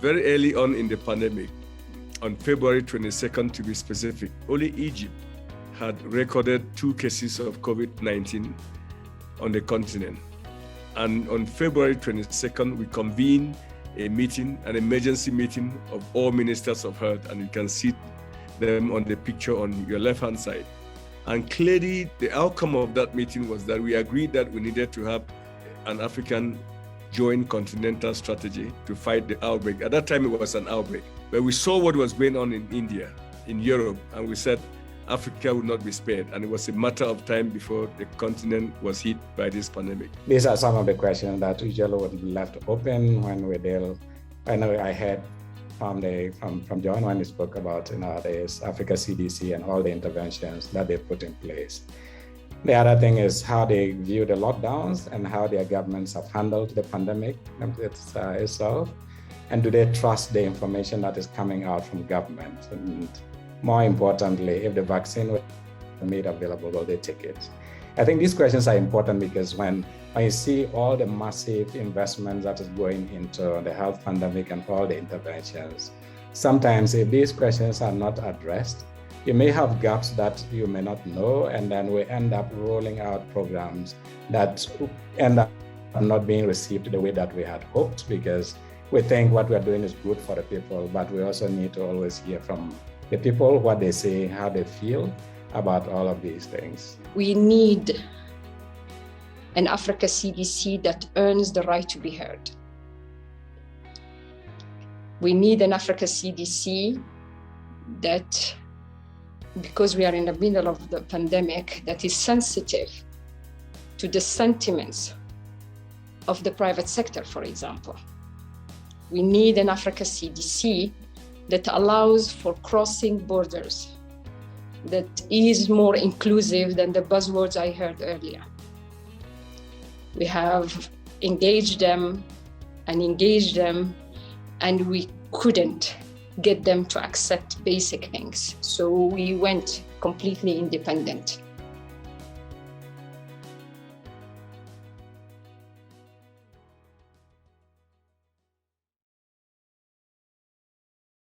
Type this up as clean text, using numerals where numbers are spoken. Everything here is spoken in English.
very early on in the pandemic, on February 22nd to be specific, only Egypt had recorded 2 cases of COVID-19 on the continent. And on February 22nd, we convened a meeting, an emergency meeting of all ministers of health, and you can see them on the picture on your left-hand side. And clearly, the outcome of that meeting was that we agreed that we needed to have an African joint continental strategy to fight the outbreak. At that time, it was an outbreak. But we saw what was going on in India, in Europe, and we said Africa would not be spared. And it was a matter of time before the continent was hit by this pandemic. These are some of the questions that usually would be left open when we deal. I know I heard from John when he spoke about this Africa CDC and all the interventions that they put in place. The other thing is how they view the lockdowns and how their governments have handled the pandemic itself. And do they trust the information that is coming out from government? And more importantly, if the vaccine was made available, will they take it? I think these questions are important because when you see all the massive investments that is going into the health pandemic and all the interventions, sometimes if these questions are not addressed, you may have gaps that you may not know, and then we end up rolling out programs that end up not being received the way that we had hoped, because we think what we are doing is good for the people, but we also need to always hear from the people what they say, how they feel about all of these things. We need an Africa CDC that earns the right to be heard. We need an Africa CDC that, because we are in the middle of the pandemic, that is sensitive to the sentiments of the private sector, for example. We need an Africa CDC that allows for crossing borders, that is more inclusive than the buzzwords I heard earlier. We have engaged them, and we couldn't get them to accept basic things. So we went completely independent.